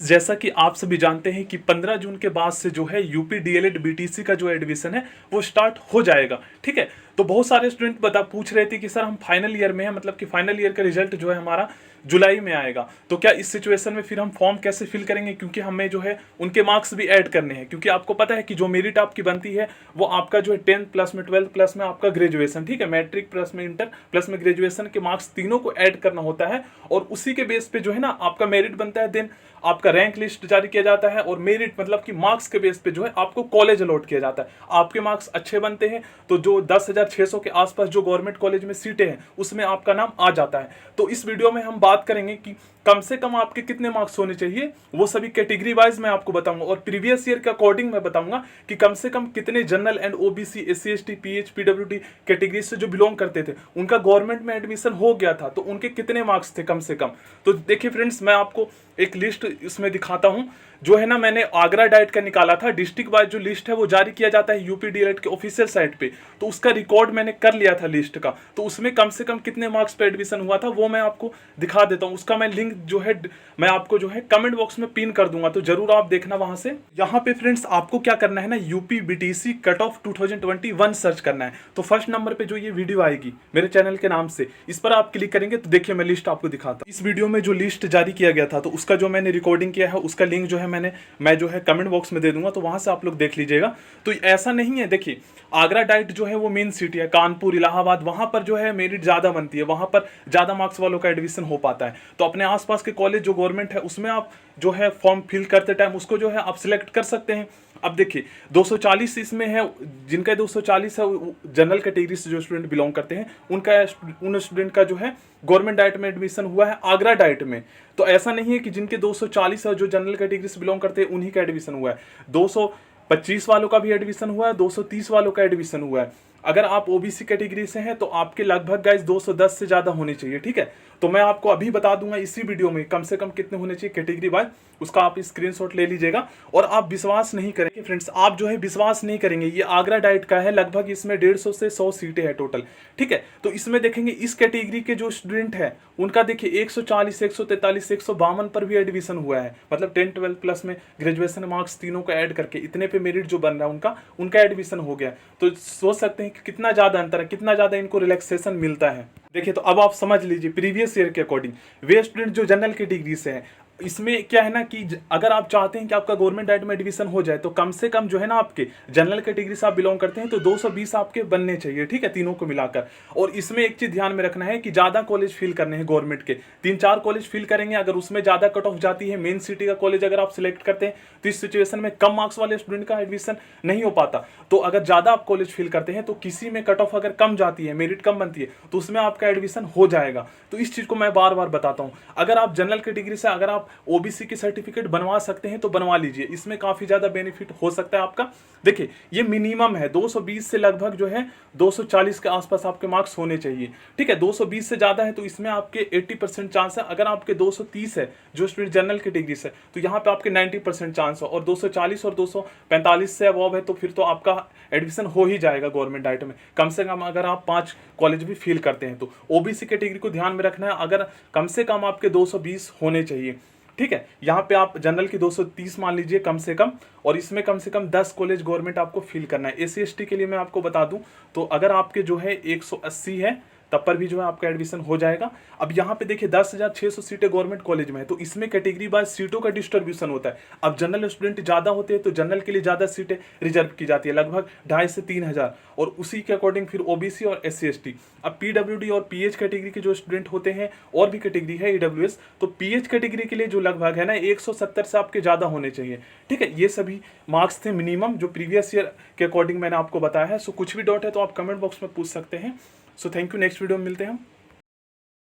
जैसा कि आप सभी जानते हैं कि 15 जून के बाद से जो है यूपी डीएलएड बीटीसी का जो एडमिशन है वो स्टार्ट हो जाएगा। ठीक है, तो बहुत सारे स्टूडेंट पूछ रहे थे कि सर हम फाइनल ईयर में हैं, मतलब कि फाइनल ईयर का रिजल्ट जो है हमारा जुलाई में आएगा, तो क्या इस सिचुएशन में फिर हम फॉर्म कैसे फिल करेंगे, क्योंकि हमें जो है उनके मार्क्स भी ऐड करने हैं। क्योंकि आपको पता है कि जो मेरिट आपकी बनती है वो आपका जो है 10th प्लस में 12th प्लस में आपका ग्रेजुएशन, ठीक है, मैट्रिक प्लस में इंटर प्लस में ग्रेजुएशन के मार्क्स तीनों को ऐड करना होता है और उसी के बेस पे जो है ना आपका मेरिट बनता है। देन आपका रैंक लिस्ट जारी किया जाता है और मेरिट मतलब कि मार्क्स के बेस पे जो है आपको कॉलेज अलॉट किया जाता है। आपके मार्क्स अच्छे बनते हैं तो जो 10,600 के आसपास जो गवर्नमेंट कॉलेज में सीटें हैं उसमें आपका नाम आ जाता है। तो इस वीडियो में हम बात करेंगे कि कम से कम आपके कितने मार्क्स होने चाहिए, वो सभी कैटेगरी वाइज मैं आपको बताऊंगा और प्रीवियस ईयर के अकॉर्डिंग मैं बताऊंगा कि कम से कम कितने general and OBC SC ST pH PWD category से जो बिलोंग करते थे उनका गवर्नमेंट में एडमिशन हो गया था तो उनके कितने मार्क्स थे कम से कम। तो देखिए फ्रेंड्स, मैं आपको एक लिस्ट इसमें दिखाता हूं जो है ना, मैंने आगरा डाइट का निकाला था। डिस्ट्रिक्ट वाइज जो लिस्ट है वो जारी किया जाता है यूपी डीएलएड के ऑफिशियल साइट पे, तो उसका रिकॉर्ड मैंने कर लिया था लिस्ट का। तो उसमें कम से कम कितने मार्क्स पे एडमिशन हुआ था वो मैं आपको दिखा देता हूं। उसका मैं लिंक जो है मैं आपको जो है कमेंट बॉक्स में पिन कर दूंगा, तो जरूर आप देखना वहां से। यहाँ पे फ्रेंड्स आपको क्या करना है ना, UP BTC cut off 2021 search करना है। तो फर्स्ट नंबर पे जो ये वीडियो आएगी मेरे चैनल के नाम से, इस पर आप क्लिक करेंगे तो देखिए मैं लिस्ट आपको दिखाता हूँ। इस वीडियो में जो लिस्ट जारी किया गया था तो उसका जो मैंने रिकॉर्डिंग किया है उसका लिंक जो है मैं जो है कमेंट बॉक्स में दे दूंगा, तो वहां से आप लोग देख लीजिएगा। तो ऐसा नहीं है, देखिए आगरा डाइट जो है वो मेन सिटी है, कानपुर इलाहाबाद वहां पर जो है मेरिट ज्यादा बनती है, वहां पर ज्यादा मार्क्स वालों का एडमिशन हो पाता है। तो अपने आसपास के कॉलेज जो गवर्नमेंट है उसमें आप जो है फॉर्म फिल करते टाइम उसको जो है आप सिलेक्ट कर सकते हैं। अब देखिए 240 इसमें है, जिनका 240 है जनरल कैटेगरी से जो स्टूडेंट बिलोंग करते हैं उनका, उन स्टूडेंट का जो है गवर्नमेंट डाइट में एडमिशन हुआ है आगरा डाइट में। तो ऐसा नहीं है कि जिनके 240 है जो जनरल कैटेगरी से बिलोंग करते हैं उन्हीं का एडमिशन हुआ है, 225 वालों का भी एडमिशन हुआ है, 230 वालों का एडमिशन हुआ है। अगर आप ओबीसी कैटेगरी से हैं तो आपके लगभग गाइस 210 से ज्यादा होने चाहिए। ठीक है, तो मैं आपको अभी बता दूंगा इसी वीडियो में कम से कम कितने होने चाहिए कैटेगरी वाइज, उसका आप स्क्रीनशॉट ले लीजिएगा। और आप विश्वास नहीं करेंगे फ्रेंड्स, आप जो है विश्वास नहीं करेंगे, ये आगरा डाइट का है, लगभग इसमें 150 से 100 सीटें हैं टोटल। ठीक है, तो इसमें देखेंगे इस कैटेगरी के जो स्टूडेंट है उनका देखिए 140 143 152 पर भी एडमिशन हुआ है, मतलब 10 12 प्लस में ग्रेजुएशन मार्क्स तीनों को ऐड करके इतने पे मेरिट जो बन रहा है उनका एडमिशन हो गया। तो सोच सकते हैं कि कितना ज्यादा अंतर है, कितना ज्यादा इनको रिलैक्सेशन मिलता है। देखिए तो अब आप समझ लीजिए प्रीवियस ईयर के अकॉर्डिंग वे स्टूडेंट जो जनरल कैटेगरी से हैं, इसमें क्या है ना कि अगर आप चाहते हैं कि आपका गवर्नमेंट डाइट में एडमिशन हो जाए तो कम से कम जो है ना आपके जनरल कैटेगरी से आप बिलोंग करते हैं तो 220 आपके बनने चाहिए। ठीक है, तीनों को मिलाकर। और इसमें एक चीज ध्यान में रखना है कि ज्यादा कॉलेज फिल करने हैं गवर्नमेंट के, 3-4 कॉलेज फिल करेंगे। अगर उसमें ज्यादा कट ऑफ जाती है, मेन सिटी का कॉलेज अगर आप सिलेक्ट करते हैं तो इस सिचुएशन में कम मार्क्स वाले स्टूडेंट का एडमिशन नहीं हो पाता। तो अगर ज्यादा आप कॉलेज फिल करते हैं तो किसी में कट ऑफ अगर कम जाती है, मेरिट कम बनती है, तो उसमें आपका एडमिशन हो जाएगा। तो इस चीज को मैं बार बार बताता हूं। अगर आप जनरल कैटेगरी से अगर आप ओबीसी की सर्टिफिकेट बनवा सकते हैं तो बनवा लीजिए, इसमें काफी ज्यादा बेनिफिट हो सकता है आपका। देखिए ये मिनिमम है 220 से लगभग जो है 240 के आसपास आपके मार्क्स होने चाहिए। ठीक है, 220 से ज्यादा है तो इसमें आपके 80% चांस है। अगर आपके 230 है जो स्टूडेंट जनरल कैटेगरी से, तो यहाँ पे आपके 90% चांस है। और 240 और 245 से अबव है तो फिर तो आपका एडमिशन हो ही जाएगा गवर्नमेंट डाइट में, कम से कम अगर आप 5 कॉलेज भी फिल करते हैं तो। ओबीसी कैटेगरी को ध्यान में रखना है, अगर कम से कम आपके 220 होने चाहिए। ठीक है, यहाँ पे आप जनरल की 230 मान लीजिए कम से कम, और इसमें कम से कम 10 कॉलेज गवर्नमेंट आपको फिल करना है। एससी एसटी के लिए मैं आपको बता दूं तो अगर आपके जो है 180 है तब पर भी जो है आपका एडमिशन हो जाएगा। अब यहाँ पे देखिए 10,600 सीटें गवर्नमेंट कॉलेज में है तो इसमें कैटेगरी वाइज सीटों का डिस्ट्रीब्यूशन होता है। अब जनरल स्टूडेंट ज्यादा होते हैं तो जनरल के लिए ज्यादा सीटें रिजर्व की जाती है, लगभग 2,500 से 3,000, और उसी के अकॉर्डिंग फिर ओबीसी और एससी एसटी। अब पीडब्ल्यूडी और पीएच कैटेगरी के जो स्टूडेंट होते हैं, और भी कैटेगरी है ईडब्ल्यूएस, तो पीएच कैटेगरी के लिए जो लगभग है ना 170 से आपके ज्यादा होने चाहिए। ठीक है, ये सभी मार्क्स थे मिनिमम जो प्रीवियस ईयर के अकॉर्डिंग मैंने आपको बताया है। सो कुछ भी डाउट है तो आप कमेंट बॉक्स में पूछ सकते हैं। So thank you, next video में मिलते हैं हम।